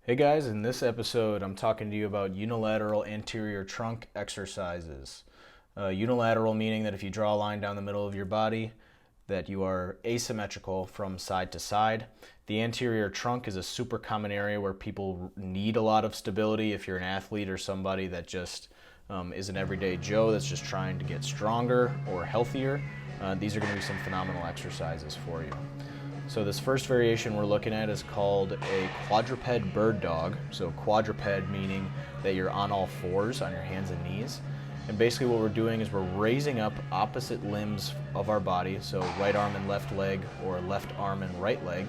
Hey guys, in this episode I'm talking to you about unilateral anterior trunk exercises. Unilateral meaning that if you draw a line down the middle of your body, that you are asymmetrical from side to side. The anterior trunk is a super common area where people need a lot of stability. If you're an athlete or somebody that just is an everyday Joe that's just trying to get stronger or healthier, these are going to be some phenomenal exercises for you. So this first variation we're looking at is called a quadruped bird dog. So quadruped meaning that you're on all fours, on your hands and knees. And basically what we're doing is we're raising up opposite limbs of our body, so right arm and left leg, or left arm and right leg.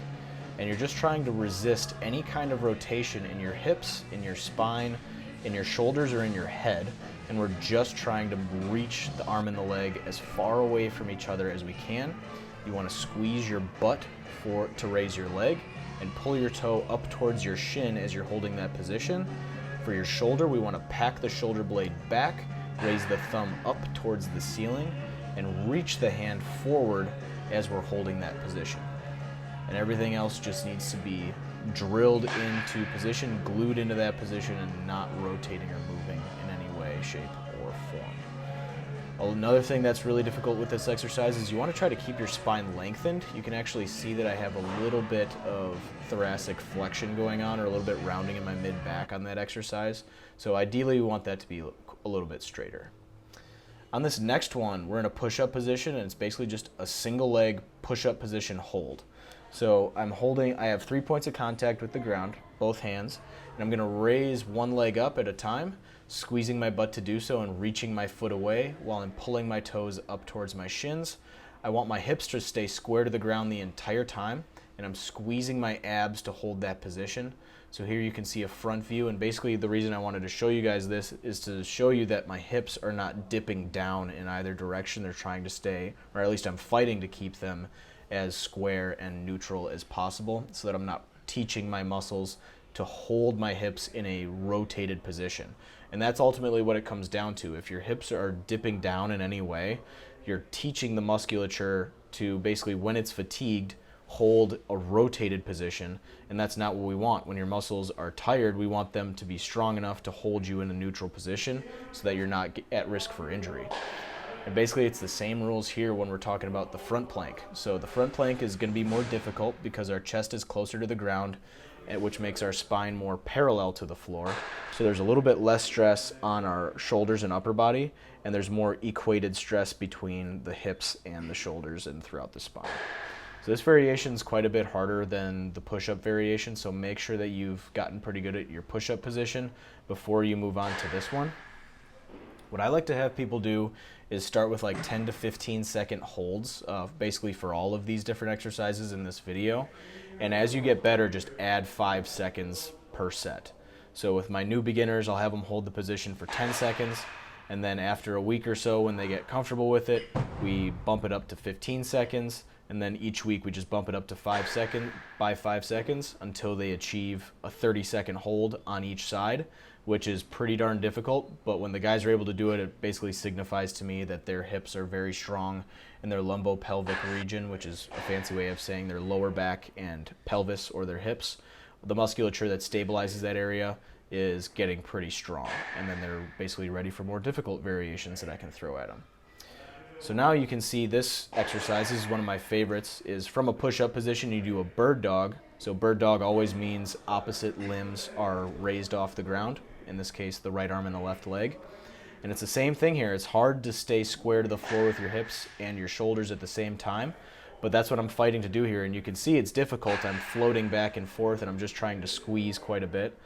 And you're just trying to resist any kind of rotation in your hips, in your spine, in your shoulders, or in your head. And we're just trying to reach the arm and the leg as far away from each other as we can. You want to squeeze your butt to raise your leg and pull your toe up towards your shin as you're holding that position. For your shoulder, we want to pack the shoulder blade back, raise the thumb up towards the ceiling, and reach the hand forward as we're holding that position. And everything else just needs to be drilled into position, glued into that position, and not rotating or moving in any way, shape, or form. Another thing that's really difficult with this exercise is you want to try to keep your spine lengthened. You can actually see that I have a little bit of thoracic flexion going on, or a little bit rounding in my mid-back on that exercise. So ideally we want that to be a little bit straighter. On this next one, we're in a push-up position, and it's basically just a single leg push-up position hold. So I have 3 points of contact with the ground, both hands, and I'm going to raise one leg up at a time, squeezing my butt to do so and reaching my foot away while I'm pulling my toes up towards my shins. I want my hips to stay square to the ground the entire time, and I'm squeezing my abs to hold that position. So here you can see a front view, and basically the reason I wanted to show you guys this is to show you that my hips are not dipping down in either direction. They're trying to stay, or at least I'm fighting to keep them as square and neutral as possible, so that I'm not teaching my muscles to hold my hips in a rotated position. And that's ultimately what it comes down to. If your hips are dipping down in any way, you're teaching the musculature to basically, when it's fatigued, hold a rotated position, and that's not what we want. When your muscles are tired, we want them to be strong enough to hold you in a neutral position so that you're not at risk for injury. And basically it's the same rules here when we're talking about the front plank. So the front plank is going to be more difficult because our chest is closer to the ground, which makes our spine more parallel to the floor. So there's a little bit less stress on our shoulders and upper body, and there's more equated stress between the hips and the shoulders and throughout the spine. So this variation is quite a bit harder than the push-up variation, so make sure that you've gotten pretty good at your push-up position before you move on to this one. What I like to have people do is start with like 10 to 15 second holds, basically for all of these different exercises in this video. And as you get better, just add 5 seconds per set. So with my new beginners, I'll have them hold the position for 10 seconds. And then after a week or so, when they get comfortable with it, we bump it up to 15 seconds. And then each week we just bump it up to 5 seconds until they achieve a 30-second hold on each side, which is pretty darn difficult. But when the guys are able to do it, it basically signifies to me that their hips are very strong in their lumbopelvic region, which is a fancy way of saying their lower back and pelvis, or their hips. The musculature that stabilizes that area is getting pretty strong, and then they're basically ready for more difficult variations that I can throw at them. So now you can see this exercise, this is one of my favorites, is from a push-up position you do a bird dog. So bird dog always means opposite limbs are raised off the ground, in this case the right arm and the left leg. And it's the same thing here. It's hard to stay square to the floor with your hips and your shoulders at the same time, but that's what I'm fighting to do here. And you can see it's difficult. I'm floating back and forth, and I'm just trying to squeeze quite a bit.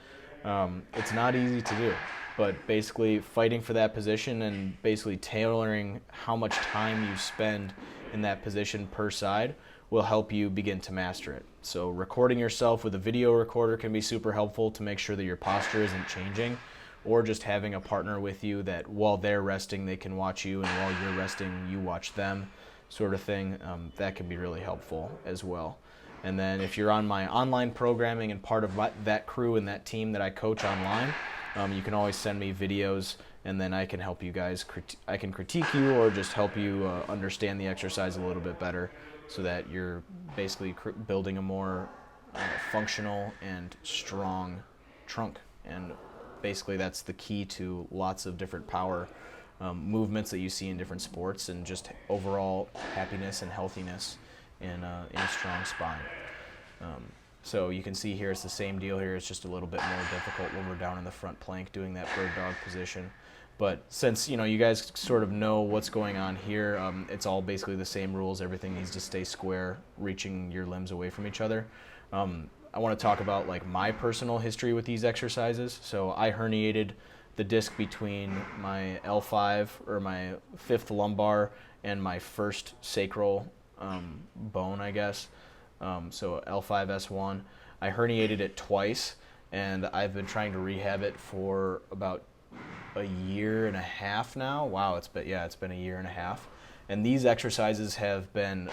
It's not easy to do, but basically fighting for that position and basically tailoring how much time you spend in that position per side will help you begin to master it. So recording yourself with a video recorder can be super helpful to make sure that your posture isn't changing, or just having a partner with you that while they're resting they can watch you, and while you're resting you watch them, sort of thing. That can be really helpful as well. And then if you're on my online programming and part of that crew and that team that I coach online, you can always send me videos, and then I can help you guys, I can critique you or just help you understand the exercise a little bit better, so that you're basically building a more functional and strong trunk. And basically that's the key to lots of different power movements that you see in different sports, and just overall happiness and healthiness in a strong spine. So you can see here it's the same deal here. It's just a little bit more difficult when we're down in the front plank doing that bird dog position. But since you guys sort of know what's going on here, it's all basically the same rules. Everything needs to stay square, reaching your limbs away from each other. I want to talk about like my personal history with these exercises. So I herniated the disc between my L5 or my fifth lumbar and my first sacral bone, I guess. So L5S1. I herniated it twice, and I've been trying to rehab it for about a year and a half now. Wow, it's been a year and a half. And these exercises have been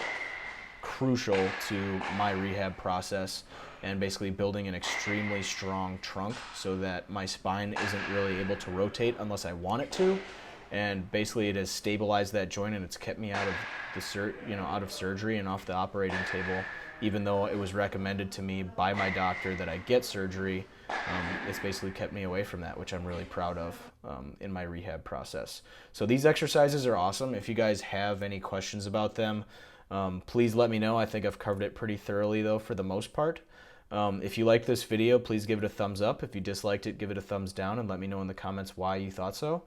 crucial to my rehab process and basically building an extremely strong trunk so that my spine isn't really able to rotate unless I want it to. And basically it has stabilized that joint, and it's kept me out of out of surgery and off the operating table, even though it was recommended to me by my doctor that I get surgery. It's basically kept me away from that, which I'm really proud of in my rehab process. So these exercises are awesome. If you guys have any questions about them, please let me know. I think I've covered it pretty thoroughly though for the most part. If you liked this video, please give it a thumbs up. If you disliked it, give it a thumbs down and let me know in the comments why you thought so.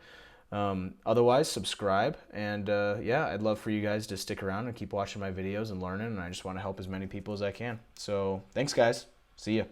Otherwise, subscribe, and yeah, I'd love for you guys to stick around and keep watching my videos and learning, and I just want to help as many people as I can. So thanks guys. See ya.